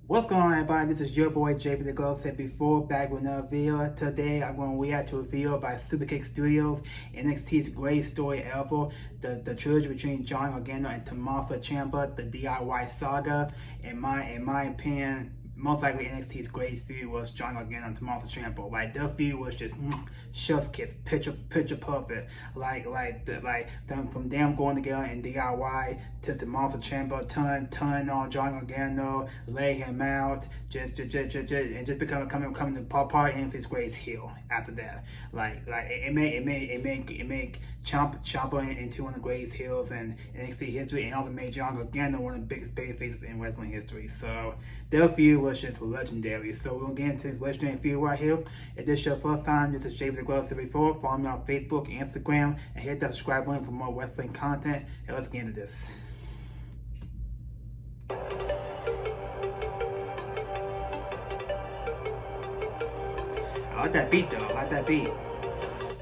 What's going on, everybody? This is your boy JPTHEGLOVE74 back with another video. Today I'm going to react to a video by Superkick Studios, NXT's greatest story ever, the trilogy between Johnny Gargano and Tommaso Ciampa, the DIY saga. In my opinion, most likely NXT's greatest feud was Johnny Gargano and Tommaso Ciampa. Like, their feud was just chef's kiss, picture perfect. From them going together in DIY to Tommaso Ciampa turn on Johnny Gargano, lay him out, and just becoming the part of NXT's greatest heel after that. It made Ciampa into one of the greatest heels in NXT history, and also made Johnny Gargano one of the biggest babyfaces in wrestling history. So their feud was just legendary. So we're gonna get into this legendary feud right here. If this is your first time, this is JPTHEGLOVE74. Follow me on Facebook, Instagram, and hit that subscribe button for more wrestling content. And let's get into this. I like that beat though. I like that beat.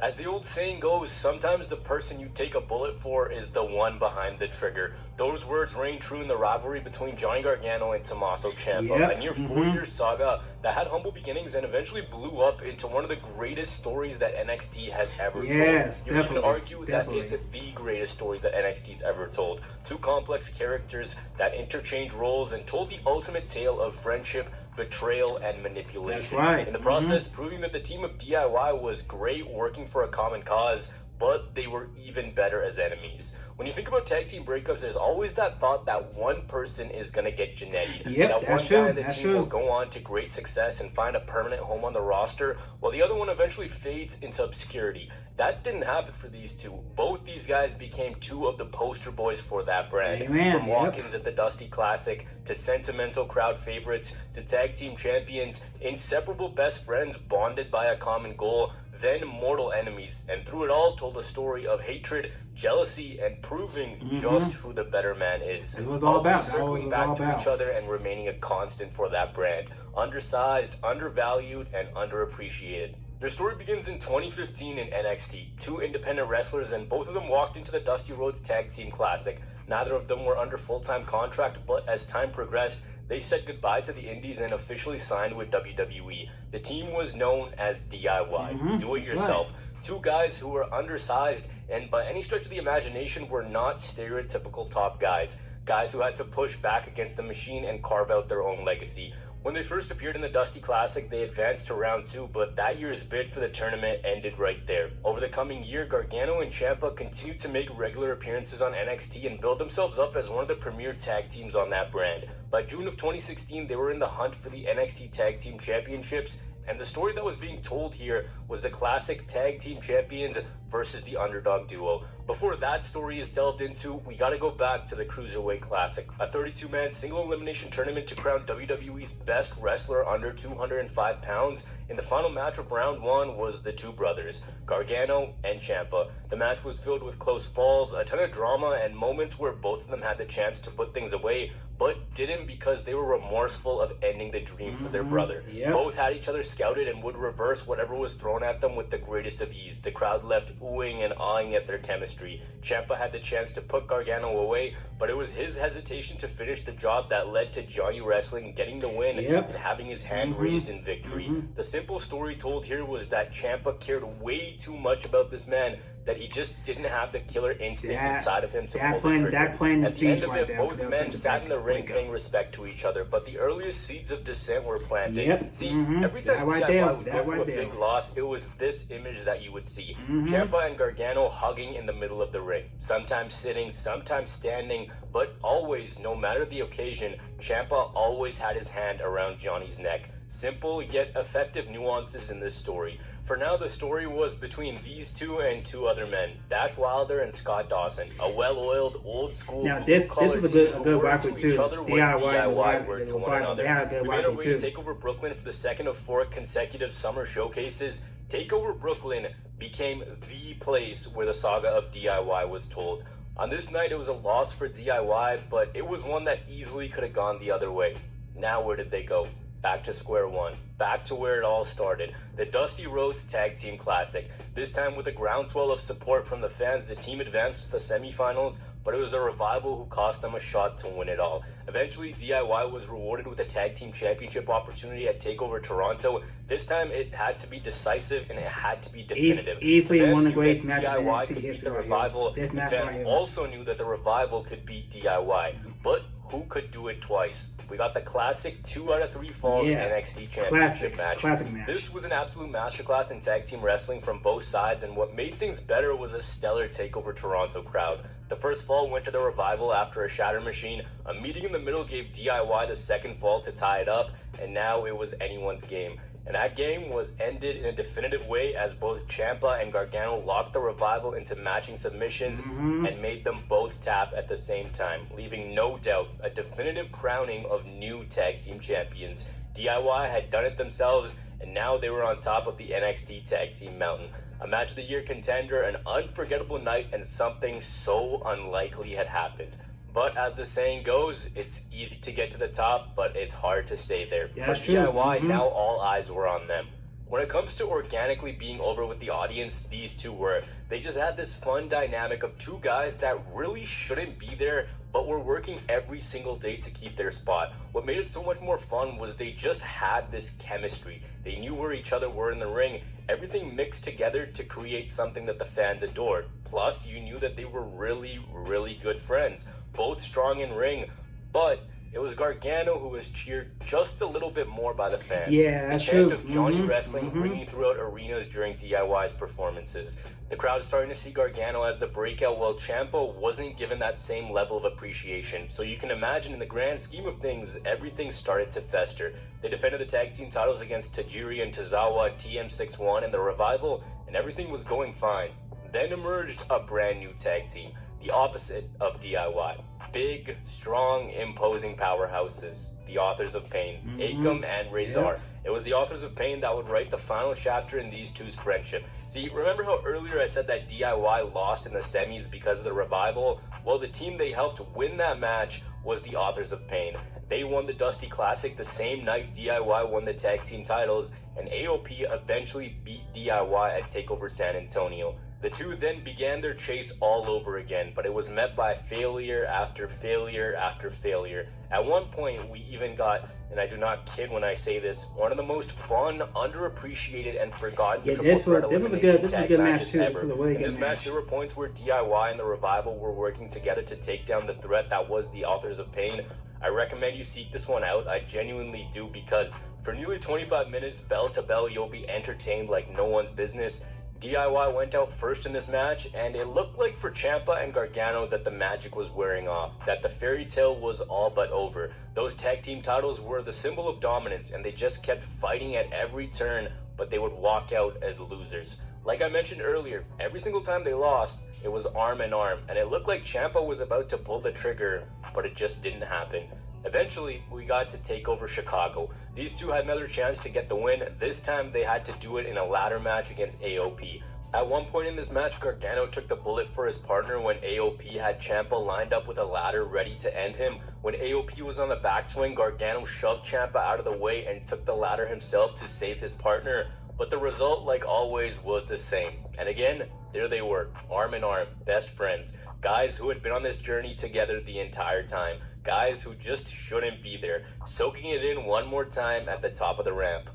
As the old saying goes, sometimes the person you take a bullet for is the one behind the trigger. Those words reign true in the rivalry between Johnny Gargano and Tommaso Ciampa, a near 4-year saga that had humble beginnings and eventually blew up into one of the greatest stories that NXT has ever told. You can argue that it's the greatest story that NXT's ever told. Two complex characters that interchanged roles and told the ultimate tale of friendship, betrayal, and manipulation. That's right. In the process, proving that the team of DIY was great working for a common cause, but they were even better as enemies. When you think about tag team breakups, there's always that thought that one person is going to get Janetti'd. That one guy in the team will go on to great success and find a permanent home on the roster, while the other one eventually fades into obscurity. That didn't happen for these two. Both these guys became two of the poster boys for that brand. From walk-ins at the Dusty Classic, to sentimental crowd favorites, to tag team champions, inseparable best friends bonded by a common goal, then mortal enemies, and through it all told a story of hatred, jealousy, and proving just who the better man is. It was all about circling back to each other and remaining a constant for that brand. Undersized, undervalued, and underappreciated. Their story begins in 2015 in NXT. Two independent wrestlers, and both of them walked into the Dusty Rhodes Tag Team Classic. Neither of them were under full-time contract, but as time progressed, they said goodbye to the indies and officially signed with WWE. The team was known as DIY, Do It Yourself. Two guys who were undersized and by any stretch of the imagination were not stereotypical top guys. Guys who had to push back against the machine and carve out their own legacy. When they first appeared in the Dusty Classic, they advanced to round 2, but that year's bid for the tournament ended right there. Over the coming year, Gargano and Ciampa continued to make regular appearances on NXT and build themselves up as one of the premier tag teams on that brand. By June of 2016, they were in the hunt for the NXT Tag Team Championships, and the story that was being told here was the classic tag team champions versus the underdog duo. Before that story is delved into, we gotta go back to the Cruiserweight Classic, a 32-man single elimination tournament to crown WWE's best wrestler under 205 pounds. In the final match of round 1 was the two brothers, Gargano and Ciampa. The match was filled with close falls, a ton of drama, and moments where both of them had the chance to put things away, but didn't because they were remorseful of ending the dream for their brother. Both had each other scouted and would reverse whatever was thrown at them with the greatest of ease. The crowd left oohing and awing at their chemistry. Ciampa had the chance to put Gargano away, but it was his hesitation to finish the job that led to Johnny Wrestling getting the win and having his hand raised in victory. The simple story told here was that Ciampa cared way too much about this man, that he just didn't have the killer instinct inside of him to pull the trigger. At the end of it, both men sat in the ring paying respect to each other, but the earliest seeds of dissent were planted. See, every time DIY would go through a big loss, it was this image that you would see. Ciampa and Gargano hugging in the middle of the ring, sometimes sitting, sometimes standing, but always, no matter the occasion, Ciampa always had his hand around Johnny's neck. Simple yet effective nuances in this story. For now, the story was between these two and two other men, Dash Wilder and Scott Dawson, a well-oiled, old-school this was a good rivalry too. DIY were to one another. We made our way to TakeOver Brooklyn for the second of 4 consecutive summer showcases. TakeOver Brooklyn became the place where the saga of DIY was told. On this night, it was a loss for DIY, but it was one that easily could have gone the other way. Now, where did they go? Back to square one, back to where it all started, the Dusty Rhodes Tag Team Classic. This time with a groundswell of support from the fans, the team advanced to the semifinals, but it was the Revival who cost them a shot to win it all. Eventually, DIY was rewarded with a tag team championship opportunity at TakeOver Toronto. This time, it had to be decisive and it had to be definitive. Easily one of the greatest matches matches in DIY NXT could beat history the right Revival. here. This match Fans right here. also knew that the Revival could beat DIY, but who could do it twice? We got the classic 2 out of 3 falls NXT Championship match. Classic match. This was an absolute masterclass in tag team wrestling from both sides, and what made things better was a stellar TakeOver Toronto crowd. The first fall went to the Revival after a shatter machine. A meeting in the middle gave DIY the second fall to tie it up, and now it was anyone's game. And that game was ended in a definitive way as both Ciampa and Gargano locked the Revival into matching submissions and made them both tap at the same time, leaving no doubt a definitive crowning of new tag team champions. DIY had done it themselves, and now they were on top of the NXT Tag Team Mountain. A Match of the Year contender, an unforgettable night, and something so unlikely had happened. But as the saying goes, it's easy to get to the top, but it's hard to stay there. Yeah, For that's true. DIY, now all eyes were on them. When it comes to organically being over with the audience, these two were. They just had this fun dynamic of two guys that really shouldn't be there, but were working every single day to keep their spot. What made it so much more fun was they just had this chemistry. They knew where each other were in the ring. Everything mixed together to create something that the fans adored. Plus, you knew that they were really, really good friends. Both strong in ring, but it was Gargano who was cheered just a little bit more by the fans. Yeah, that's the chant true. of Johnny Wrestling ringing throughout arenas during DIY's performances. The crowd starting to see Gargano as the breakout, while Ciampa wasn't given that same level of appreciation. So you can imagine, in the grand scheme of things, everything started to fester. They defended the tag team titles against Tajiri and Tozawa, TM61, and the Revival, and everything was going fine. Then emerged a brand new tag team, the opposite of DIY. Big, strong, imposing powerhouses. The Authors of Pain, Akam and Razor. It was the Authors of Pain that would write the final chapter in these two's friendship. See, remember how earlier I said that DIY lost in the semis because of the Revival? Well, the team they helped win that match was the Authors of Pain. They won the Dusty Classic the same night DIY won the tag team titles, and AOP eventually beat DIY at TakeOver San Antonio. The two then began their chase all over again, but it was met by failure after failure after failure. At one point, we even got, and I do not kid when I say this, one of the most fun, underappreciated, and forgotten triple threat this was a good match matches too. ever. This was a really In good this match. there were points where DIY and the Revival were working together to take down the threat that was the Authors of Pain. I recommend you seek this one out. I genuinely do, because for nearly 25 minutes, bell to bell, you'll be entertained like no one's business. DIY went out first in this match, and it looked like for Ciampa and Gargano that the magic was wearing off, that the fairy tale was all but over. Those tag team titles were the symbol of dominance, and they just kept fighting at every turn, but they would walk out as losers. Like I mentioned earlier, every single time they lost, it was arm in arm, and it looked like Ciampa was about to pull the trigger, but it just didn't happen. Eventually, we got to TakeOver Chicago. These two had another chance to get the win. This time, they had to do it in a ladder match against AOP. At one point in this match, Gargano took the bullet for his partner when AOP had Ciampa lined up with a ladder ready to end him. When AOP was on the backswing, Gargano shoved Ciampa out of the way and took the ladder himself to save his partner. But the result, like always, was the same. And again, there they were, arm in arm, best friends. Guys who had been on this journey together the entire time. Guys who just shouldn't be there, soaking it in one more time at the top of the ramp.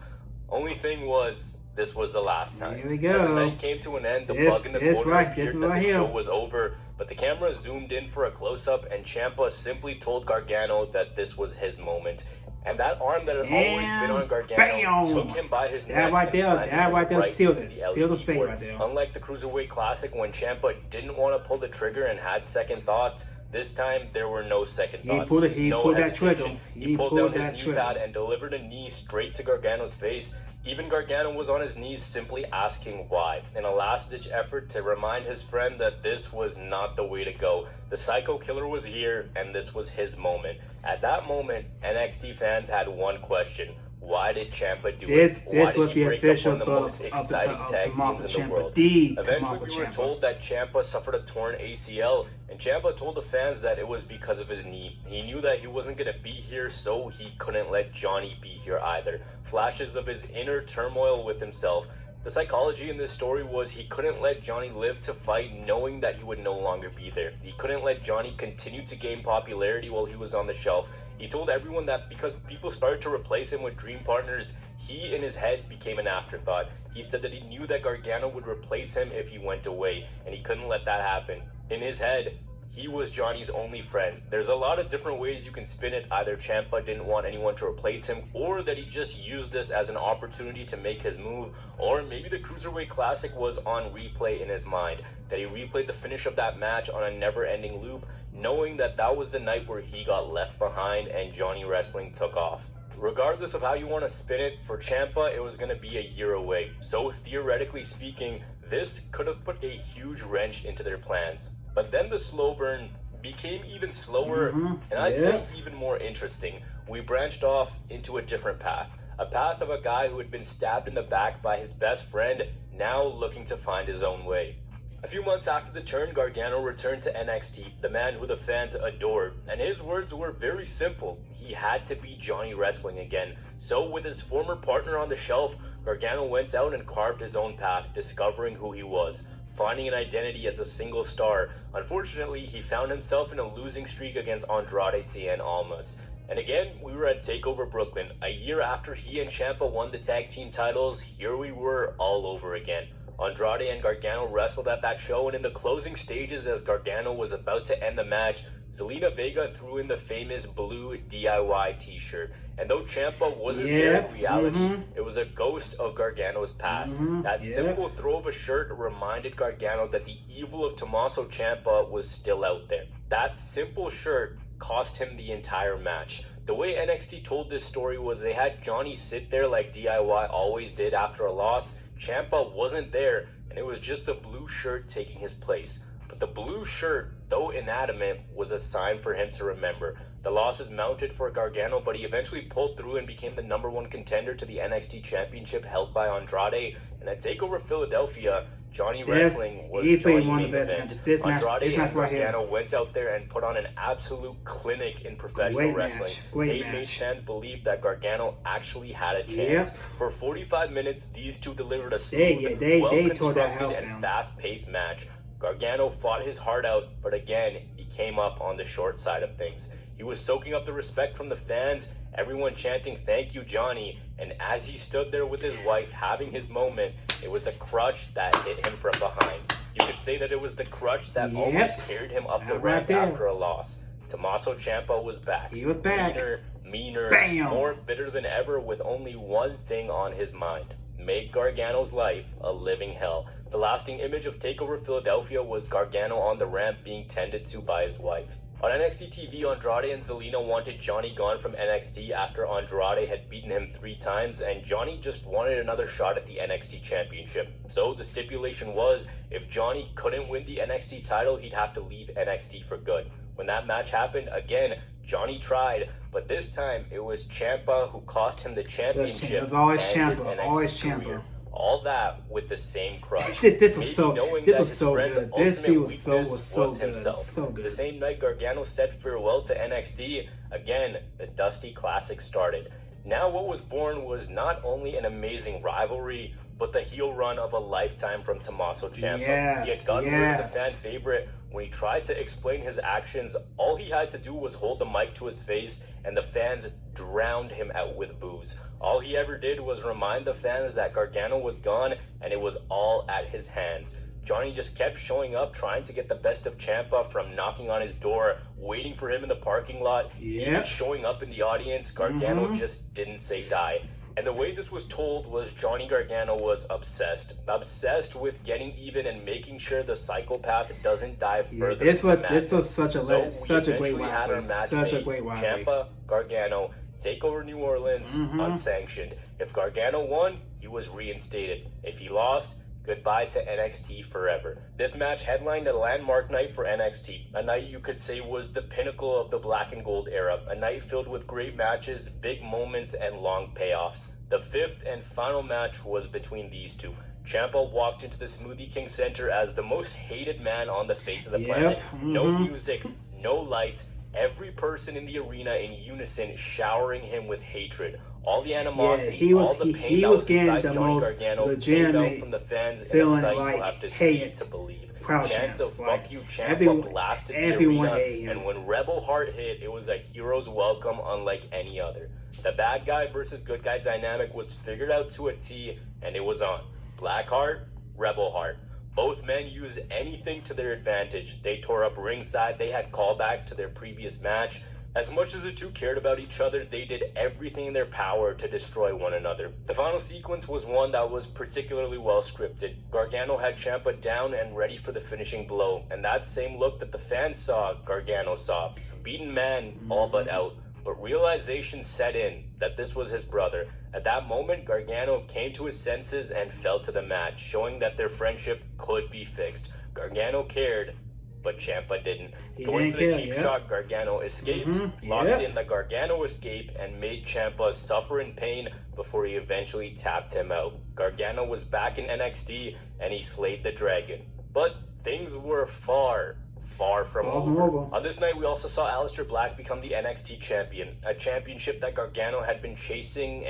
Only thing was, this was the last time. Here we go. As the night came to an end, the bug in the corner appeared that the show was over, but the camera zoomed in for a close-up, and Ciampa simply told Gargano that this was his moment. And that arm that had always been on Gargano took him by his neck. That right there sealed it. Sealed the fate board. right there. Unlike the Cruiserweight Classic, when Ciampa didn't want to pull the trigger and had second thoughts, this time there were no second thoughts. He pulled that trigger. He pulled down his knee pad and delivered a knee straight to Gargano's face. Even Gargano was on his knees simply asking why, in a last-ditch effort to remind his friend that this was not the way to go. The Psycho Killer was here, and this was his moment. At that moment, NXT fans had one question. Why did Ciampa do it? This was the official book of the Tommaso Ciampa. Eventually, we were told that Ciampa suffered a torn ACL, and Ciampa told the fans that it was because of his knee. He knew that he wasn't going to be here, so he couldn't let Johnny be here either. Flashes of his inner turmoil with himself. The psychology in this story was he couldn't let Johnny live to fight knowing that he would no longer be there. He couldn't let Johnny continue to gain popularity while he was on the shelf. He told everyone that because people started to replace him with dream partners, he in his head became an afterthought. He said that he knew that Gargano would replace him if he went away, and he couldn't let that happen. In his head, he was Johnny's only friend. There's a lot of different ways you can spin it. Either Ciampa didn't want anyone to replace him, or that he just used this as an opportunity to make his move, or maybe the Cruiserweight Classic was on replay in his mind, that he replayed the finish of that match on a never-ending loop, knowing that that was the night where he got left behind and Johnny Wrestling took off. Regardless of how you want to spin it, for Ciampa, it was going to be a year away. So theoretically speaking, this could have put a huge wrench into their plans. But then the slow burn became even slower, and I'd say even more interesting. We branched off into a different path. A path of a guy who had been stabbed in the back by his best friend, now looking to find his own way. A few months after the turn, Gargano returned to NXT, the man who the fans adored, and his words were very simple. He had to be Johnny Wrestling again. So with his former partner on the shelf, Gargano went out and carved his own path, discovering who he was, finding an identity as a single star. Unfortunately, he found himself in a losing streak against Andrade Cien Almas. And again, we were at TakeOver Brooklyn. A year after he and Ciampa won the tag team titles, here we were all over again. Andrade and Gargano wrestled at that show, and in the closing stages as Gargano was about to end the match, Zelina Vega threw in the famous blue DIY t-shirt. And though Ciampa wasn't there in reality, it was a ghost of Gargano's past. That simple throw of a shirt reminded Gargano that the evil of Tommaso Ciampa was still out there. That simple shirt cost him the entire match. The way NXT told this story was they had Johnny sit there like DIY always did after a loss. Ciampa wasn't there, and it was just the blue shirt taking his place. But the blue shirt, though inanimate, was a sign for him to remember. The losses mounted for Gargano, but he eventually pulled through and became the #1 contender to the NXT Championship held by Andrade. And at TakeOver Philadelphia, Johnny Wrestling was joining one of the the best event. matches. This Andrade match and right here. Gargano went out there and put on an absolute clinic in professional wrestling. Great Made match. fans believe that Gargano actually had a chance. For 45 minutes, these two delivered a smooth, they tore that well-constructed house and down. fast-paced match. Gargano fought his heart out, but again, he came up on the short side of things. He was soaking up the respect from the fans, everyone chanting, "Thank you, Johnny." And as he stood there with his wife having his moment, it was a crutch that hit him from behind. You could say that it was the crutch that almost carried him up the ramp after a loss. Tommaso Ciampa was back. He was back. Meaner, Bam! more bitter than ever, with only one thing on his mind: make Gargano's life a living hell. The lasting image of TakeOver Philadelphia was Gargano on the ramp being tended to by his wife. On NXT TV, Andrade and Zelina wanted Johnny gone from NXT after Andrade had beaten him 3 times, and Johnny just wanted another shot at the NXT Championship. So the stipulation was, if Johnny couldn't win the NXT title, he'd have to leave NXT for good. When that match happened, again, Johnny tried, but this time it was Ciampa who cost him the championship. It was always and his Ciampa, NXT always career. Ciampa. All that with the same crutch. This was so Knowing good. that his friend's This ultimate feud was so weakness good. himself. So good. The same night Gargano said farewell to NXT, again, the Dusty Classic started. Now what was born was not only an amazing rivalry, but the heel run of a lifetime from Tommaso Ciampa. He had gotten rid of the fan favorite. When he tried to explain his actions, all he had to do was hold the mic to his face, and the fans drowned him out with boos. All he ever did was remind the fans that Gargano was gone, and it was all at his hands. Johnny just kept showing up, trying to get the best of Ciampa, from knocking on his door, waiting for him in the parking lot, even showing up in the audience. Gargano just didn't say die. And the way this was told was Johnny Gargano was obsessed with getting even and making sure the psychopath doesn't dive further. This was such a great rivalry. Such a great rivalry. Ciampa, Gargano, TakeOver New Orleans, unsanctioned. If Gargano won, he was reinstated. If he lost, goodbye to NXT forever. This match headlined a landmark night for NXT, a night you could say was the pinnacle of the black and gold era, a night filled with great matches, big moments, and long payoffs. The 5th and final match was between these two. Ciampa walked into the Smoothie King Center as the most hated man on the face of the planet. No music, no lights, every person in the arena in unison showering him with hatred. All the animosity, he was, all the pain he that was was getting inside the Johnny most Gargano came out legitimate from the fans in a feeling sight like you'll have to see hate. to believe. Proud Chants chants, of like, fuck you, Ciampa blasted the arena, and when Rebel Heart hit, it was a hero's welcome unlike any other. The bad guy versus good guy dynamic was figured out to a T, and it was on. Blackheart, Rebel Heart. Both men used anything to their advantage. They tore up ringside, they had callbacks to their previous match. As much as the two cared about each other, they did everything in their power to destroy one another. The final sequence was one that was particularly well scripted. Gargano had Ciampa down and ready for the finishing blow, and that same look that the fans saw, Gargano saw. Beaten man, all but out. But realization set in that this was his brother. At that moment, Gargano came to his senses and fell to the mat, showing that their friendship could be fixed. Gargano cared, but Ciampa didn't. Going for the cheap shot, Gargano escaped, locked in the Gargano escape, and made Ciampa suffer in pain before he eventually tapped him out. Gargano was back in NXT, and he slayed the dragon. But things were far from over. On this night, we also saw Aleister Black become the NXT champion, a championship that Gargano had been chasing,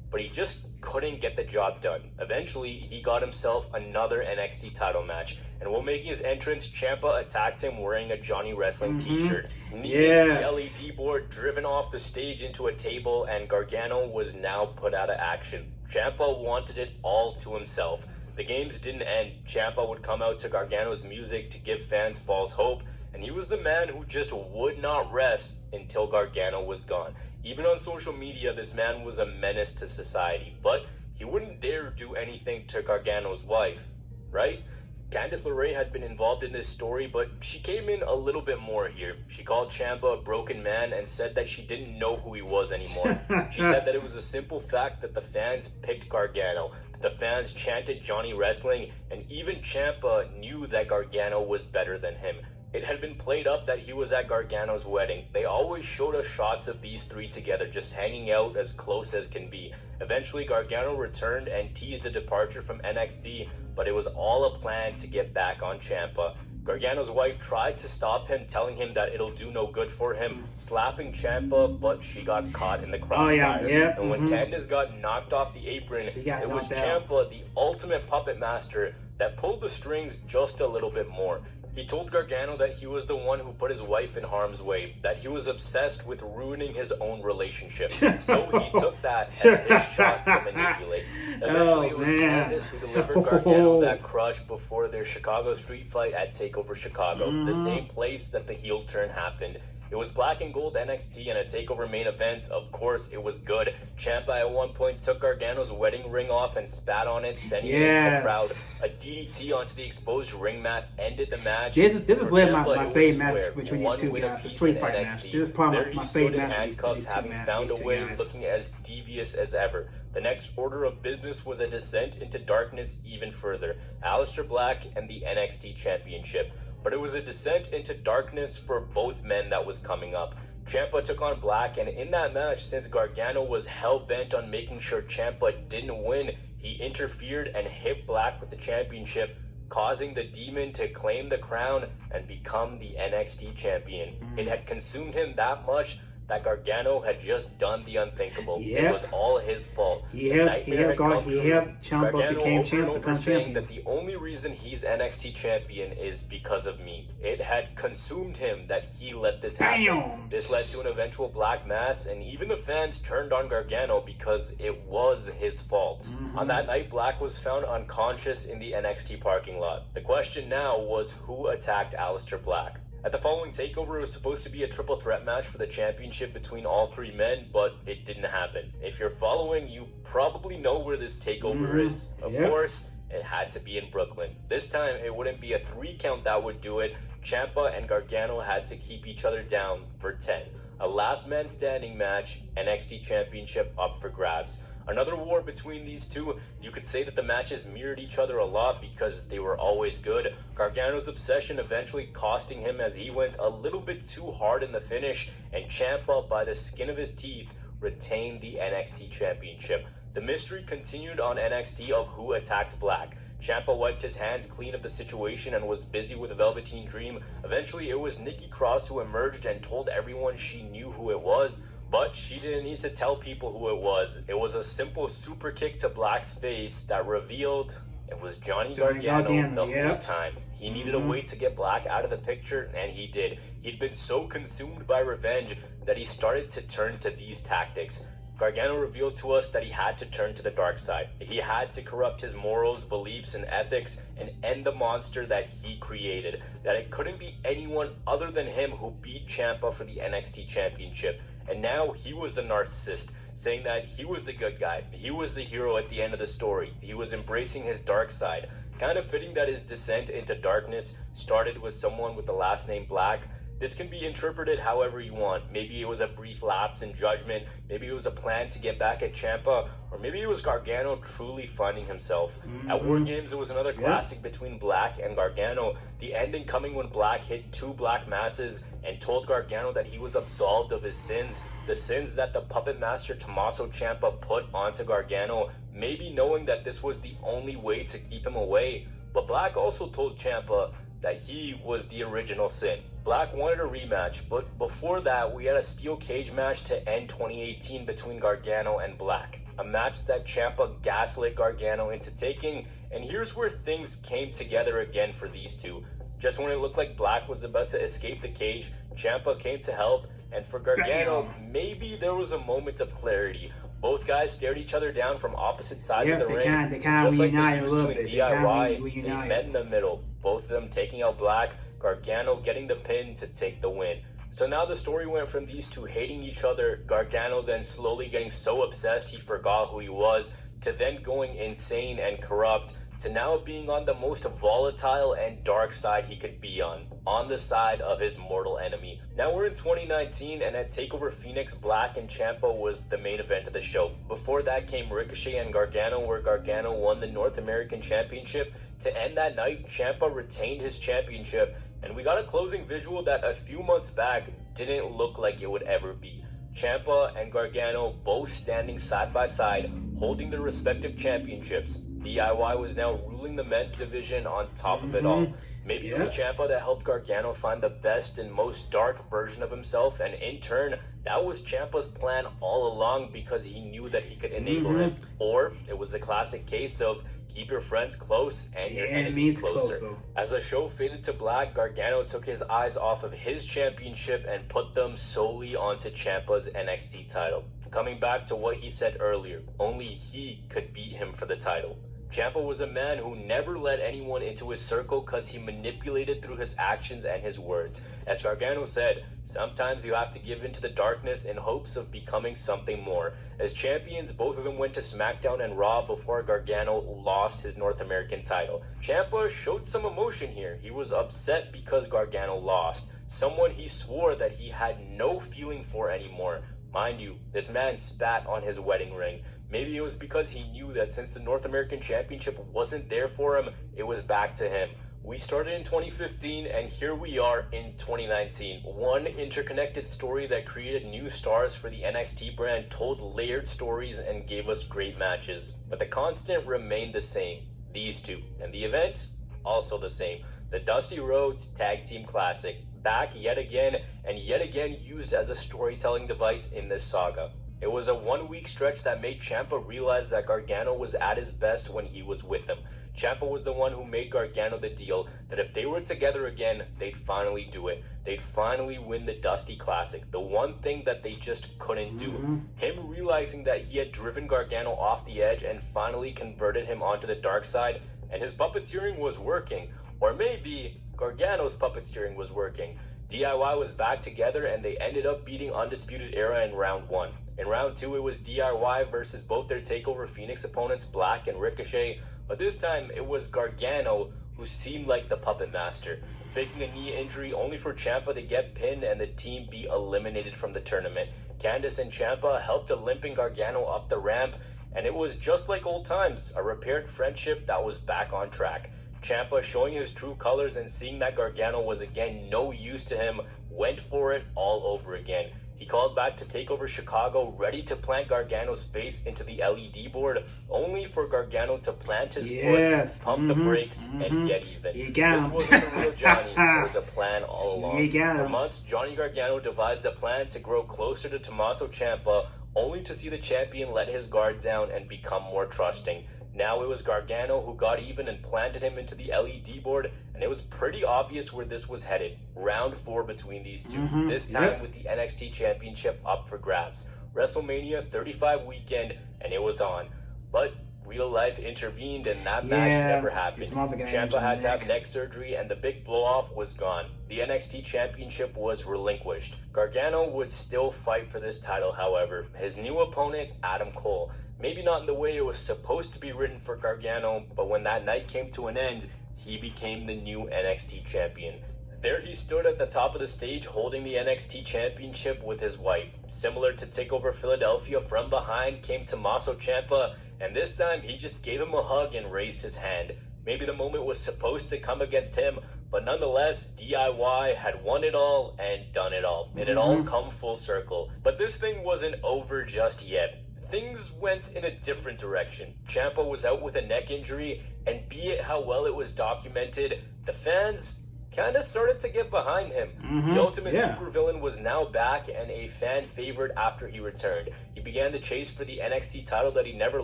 but he just couldn't get the job done. Eventually, he got himself another NXT title match, and while making his entrance, Ciampa attacked him wearing a Johnny Wrestling t-shirt. Knee into the LED board, driven off the stage into a table, and Gargano was now put out of action. Ciampa wanted it all to himself. The games didn't end. Ciampa would come out to Gargano's music to give fans false hope, and he was the man who just would not rest until Gargano was gone. Even on social media, this man was a menace to society, but he wouldn't dare do anything to Gargano's wife, right? Candice LeRae had been involved in this story, but she came in a little bit more here. She called Ciampa a broken man and said that she didn't know who he was anymore. She said that it was a simple fact that the fans picked Gargano. The fans chanted Johnny Wrestling, and even Ciampa knew that Gargano was better than him. It had been played up that he was at Gargano's wedding. They always showed us shots of these three together, just hanging out as close as can be. Eventually, Gargano returned and teased a departure from NXT, but it was all a plan to get back on Ciampa. Gargano's wife tried to stop him, telling him that it'll do no good for him, slapping Ciampa, but she got caught in the crossfire. And when Candice got knocked off the apron, it was Ciampa, the ultimate puppet master, that pulled the strings just a little bit more. He told Gargano that he was the one who put his wife in harm's way, that he was obsessed with ruining his own relationship. So he took that as his shot to manipulate. Eventually, it was Candice who delivered Gargano that crush before their Chicago street fight at TakeOver Chicago, the same place that the heel turn happened. It was black and gold NXT and a TakeOver main event. Of course, it was good. Ciampa at one point took Gargano's wedding ring off and spat on it, sending it into the crowd. A DDT onto the exposed ring mat ended the match. This is my favorite match between these two guys. The street fight match. This is probably my favorite match. Handcuffs, having found a way, looking as devious as ever. The next order of business was a descent into darkness even further. Aleister Black and the NXT Championship. But it was a descent into darkness for both men that was coming up. Ciampa took on Black, and in that match, since Gargano was hell-bent on making sure Ciampa didn't win, he interfered and hit Black with the championship, causing the Demon to claim the crown and become the NXT champion. It had consumed him that much that Gargano had just done the unthinkable. It was all his fault. He helped Ciampa became champion. Saying that the only reason he's NXT champion is because of me. It had consumed him that he let this happen. This led to an eventual black mass, and even the fans turned on Gargano because it was his fault. On that night, Black was found unconscious in the NXT parking lot. The question now was who attacked Aleister Black. At the following TakeOver, it was supposed to be a triple threat match for the championship between all three men, but it didn't happen. If you're following, you probably know where this TakeOver is. Of course, it had to be in Brooklyn. This time, it wouldn't be a 3 count that would do it. Ciampa and Gargano had to keep each other down for 10. A last man standing match, NXT Championship up for grabs. Another war between these two. You could say that the matches mirrored each other a lot because they were always good. Gargano's obsession eventually costing him as he went a little bit too hard in the finish, and Ciampa, by the skin of his teeth, retained the NXT Championship. The mystery continued on NXT of who attacked Black. Ciampa wiped his hands clean of the situation and was busy with Velveteen Dream. Eventually, it was Nikki Cross who emerged and told everyone she knew who it was, but she didn't need to tell people who it was. It was a simple super kick to Black's face that revealed it was Johnny Gargano the whole time. He needed a way to get Black out of the picture, and he did. He'd been so consumed by revenge that he started to turn to these tactics. Gargano revealed to us that he had to turn to the dark side. He had to corrupt his morals, beliefs, and ethics and end the monster that he created. That it couldn't be anyone other than him who beat Ciampa for the NXT Championship. And now he was the narcissist, saying that he was the good guy. He was the hero at the end of the story. He was embracing his dark side. Kind of fitting that his descent into darkness started with someone with the last name Black. This can be interpreted however you want. Maybe it was a brief lapse in judgment, maybe it was a plan to get back at Ciampa, or maybe it was Gargano truly finding himself. At War Games, it was another classic between Black and Gargano. The ending coming when Black hit 2 black masses and told Gargano that he was absolved of his sins, the sins that the puppet master Tommaso Ciampa put onto Gargano, maybe knowing that this was the only way to keep him away. But Black also told Ciampa that he was the original sin. Black wanted a rematch, but before that, we had a steel cage match to end 2018 between Gargano and Black. A match that Ciampa gaslit Gargano into taking, and here's where things came together again for these two. Just when it looked like Black was about to escape the cage, Ciampa came to help, and for Gargano, maybe there was a moment of clarity. Both guys stared each other down from opposite sides of the ring. They kind of reunited a little bit. DIY, they met in the middle. Both of them taking out Black, Gargano getting the pin to take the win. So now the story went from these two hating each other, Gargano then slowly getting so obsessed he forgot who he was, to then going insane and corrupt, to now being on the most volatile and dark side he could be on the side of his mortal enemy. Now we're in 2019, and at TakeOver Phoenix, Black and Ciampa was the main event of the show. Before that came Ricochet and Gargano, where Gargano won the North American Championship. To end that night, Ciampa retained his championship, and we got a closing visual that a few months back didn't look like it would ever be. Ciampa and Gargano both standing side by side, holding their respective championships. DIY was now ruling the men's division on top of it all. Maybe it was Ciampa that helped Gargano find the best and most dark version of himself, and in turn, that was Ciampa's plan all along because he knew that he could enable him. Or it was a classic case of keep your friends close and your enemies closer. As the show faded to black, Gargano took his eyes off of his championship and put them solely onto Ciampa's NXT title. Coming back to what he said earlier, only he could beat him for the title. Ciampa was a man who never let anyone into his circle because he manipulated through his actions and his words. As Gargano said, sometimes you have to give into the darkness in hopes of becoming something more. As champions, both of them went to SmackDown and Raw before Gargano lost his North American title. Ciampa showed some emotion here. He was upset because Gargano lost, someone he swore that he had no feeling for anymore. Mind you, this man spat on his wedding ring. Maybe it was because he knew that since the North American Championship wasn't there for him, it was back to him. We started in 2015, and here we are in 2019. One interconnected story that created new stars for the NXT brand, told layered stories, and gave us great matches. But the constant remained the same, these two. And the event, also the same. The Dusty Rhodes Tag Team Classic, back yet again, and yet again used as a storytelling device in this saga. It was a 1 week stretch that made Ciampa realize that Gargano was at his best when he was with him. Ciampa was the one who made Gargano the deal that if they were together again, they'd finally do it. They'd finally win the Dusty Classic, the one thing that they just couldn't do. Him realizing that he had driven Gargano off the edge and finally converted him onto the dark side, and his puppeteering was working. Or maybe Gargano's puppeteering was working. DIY was back together, and they ended up beating Undisputed Era in round 1. In round 2, it was DIY versus both their TakeOver Phoenix opponents, Black and Ricochet, but this time it was Gargano who seemed like the puppet master, faking a knee injury only for Ciampa to get pinned and the team be eliminated from the tournament. Candice and Ciampa helped a limping Gargano up the ramp, and it was just like old times, a repaired friendship that was back on track. Ciampa, showing his true colors and seeing that Gargano was again no use to him, went for it all over again. He called back to take over Chicago, ready to plant Gargano's face into the LED board, only for Gargano to plant his foot, pump the brakes, and get even. This wasn't the real Johnny, it was a plan all along. For months, Johnny Gargano devised a plan to grow closer to Tommaso Ciampa, only to see the champion let his guard down and become more trusting. Now it was Gargano who got even and planted him into the LED board, and it was pretty obvious where this was headed. Round 4 between these two, this time with the NXT Championship up for grabs. WrestleMania 35 weekend, and it was on. But real life intervened, and that match never happened. Ciampa had to have neck surgery, and the big blow-off was gone. The NXT Championship was relinquished. Gargano would still fight for this title, however. His new opponent, Adam Cole. Maybe not in the way it was supposed to be written for Gargano, but when that night came to an end, he became the new NXT champion. There he stood at the top of the stage holding the NXT championship with his wife. Similar to TakeOver Philadelphia, from behind came Tommaso Ciampa, and this time he just gave him a hug and raised his hand. Maybe the moment was supposed to come against him, but nonetheless, DIY had won it all and done it all. It had all come full circle. But this thing wasn't over just yet. Things went in a different direction. Ciampa was out with a neck injury, and be it how well it was documented, the fans kind of started to get behind him. The Ultimate Supervillain was now back and a fan favorite after he returned. He began the chase for the NXT title that he never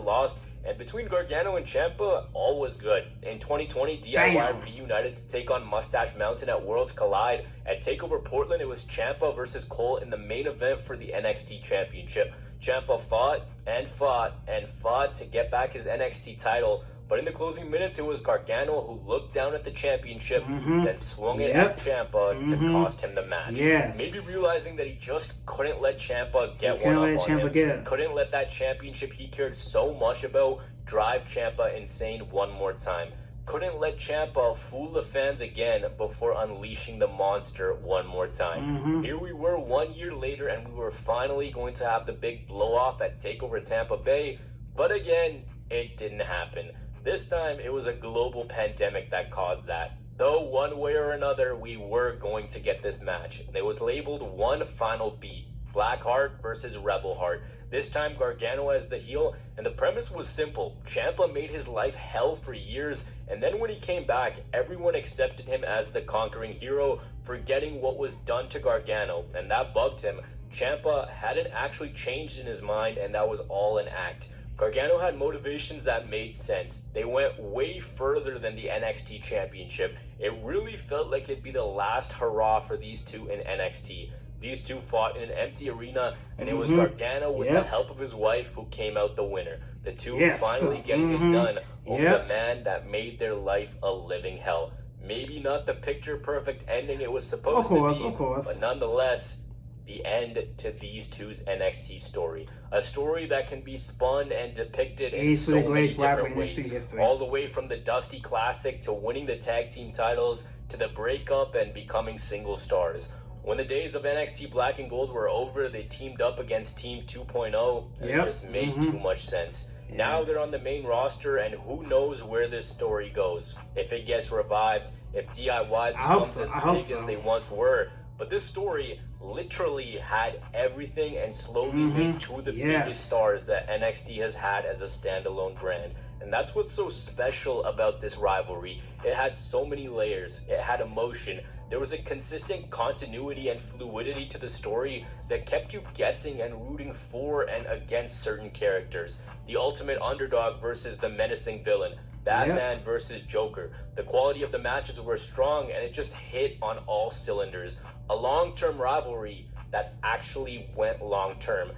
lost, and between Gargano and Ciampa, all was good. In 2020, DIY reunited to take on Mustache Mountain at Worlds Collide. At TakeOver Portland, it was Ciampa versus Cole in the main event for the NXT Championship. Ciampa fought and fought and fought to get back his NXT title, but in the closing minutes, it was Gargano who looked down at the championship, then swung it at Ciampa to cost him the match. Maybe realizing that he just couldn't let Ciampa get one up on him. Couldn't let that championship he cared so much about drive Ciampa insane one more time. Couldn't let Ciampa fool the fans again before unleashing the monster one more time. Here we were 1 year later, and we were finally going to have the big blow-off at TakeOver Tampa Bay, but again, it didn't happen. This time, it was a global pandemic that caused that. Though one way or another, we were going to get this match. It was labeled one final beat. Blackheart versus Rebelheart. This time Gargano as the heel, and the premise was simple. Ciampa made his life hell for years, and then when he came back, everyone accepted him as the conquering hero, forgetting what was done to Gargano, and that bugged him. Ciampa hadn't actually changed in his mind, and that was all an act. Gargano had motivations that made sense. They went way further than the NXT Championship. It really felt like it'd be the last hurrah for these two in NXT. These two fought in an empty arena, and it was Gargano with the help of his wife who came out the winner. The two finally getting it done over the man that made their life a living hell. Maybe not the picture-perfect ending it was supposed to be, but nonetheless, the end to these two's NXT story. A story that can be spun and depicted in so many different ways. All the way from the Dusty Classic to winning the tag team titles to the breakup and becoming single stars. When the days of NXT Black and Gold were over, they teamed up against Team 2.0, and it just made too much sense. Now they're on the main roster, and who knows where this story goes. If it gets revived, if DIY becomes as big as they once were. But this story literally had everything and slowly made two of the biggest stars that NXT has had as a standalone brand. And that's what's so special about this rivalry. It had so many layers. It had emotion. There was a consistent continuity and fluidity to the story that kept you guessing and rooting for and against certain characters. The ultimate underdog versus the menacing villain. Batman versus Joker. The quality of the matches were strong, and it just hit on all cylinders. A long-term rivalry that actually went long-term.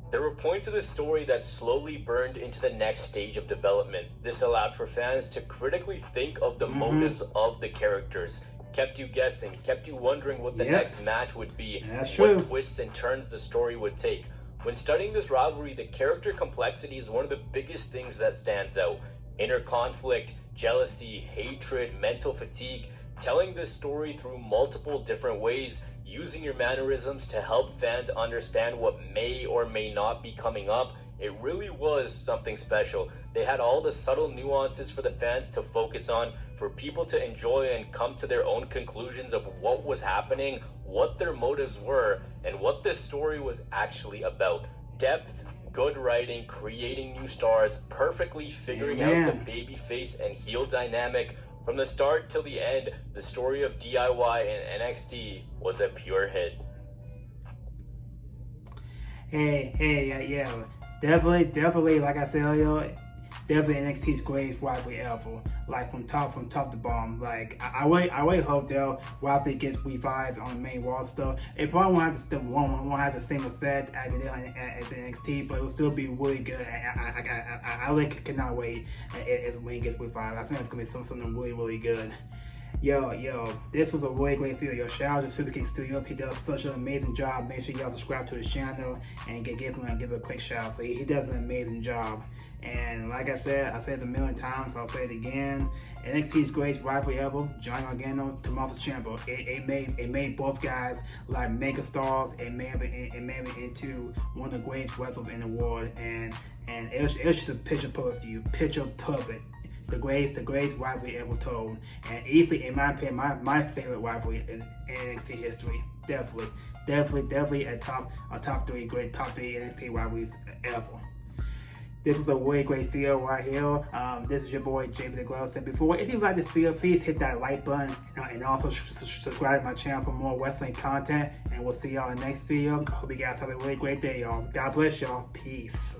There were points of the story that slowly burned into the next stage of development. This allowed for fans to critically think of the motives of the characters. Kept you guessing, kept you wondering what the next match would be, what twists and turns the story would take. When studying this rivalry, the character complexity is one of the biggest things that stands out. Inner conflict, jealousy, hatred, mental fatigue, telling this story through multiple different ways, using your mannerisms to help fans understand what may or may not be coming up. It really was something special. They had all the subtle nuances for the fans to focus on, for people to enjoy and come to their own conclusions of what was happening, what their motives were, and what this story was actually about. Depth, good writing, creating new stars, perfectly figuring out the babyface and heel dynamic. From the start till the end, the story of DIY and NXT was a pure hit. Yeah. Definitely, like I said earlier, definitely NXT's greatest rivalry ever. Like from top to bottom. Like I really hope their rivalry gets revived on the main roster. It probably won't have the same effect as it did at NXT, but it will still be really good. I really cannot wait when it gets revived. I think it's gonna be something really good. Yo, this was a really great video. Shout out to Superkick Studios. He does such an amazing job. Make sure y'all subscribe to his channel and give it a quick shout out. So he does an amazing job. And like I said it a million times, I'll say it again. NXT's greatest rivalry ever, Johnny Gargano, Tommaso Ciampa. It made both guys like mega stars. It made it into one of the greatest wrestlers in the world. And it was just a picture perfect. The greatest rivalry ever told, and easily, in my opinion, my favorite rivalry in NXT history. Definitely a top three NXT rivalries ever. This was a really great video right here. This is your boy JPTHEGLOVE74. If you like this video, please hit that like button and also subscribe to my channel for more wrestling content. And we'll see y'all in the next video. I hope you guys have a really great day, y'all. God bless y'all. Peace.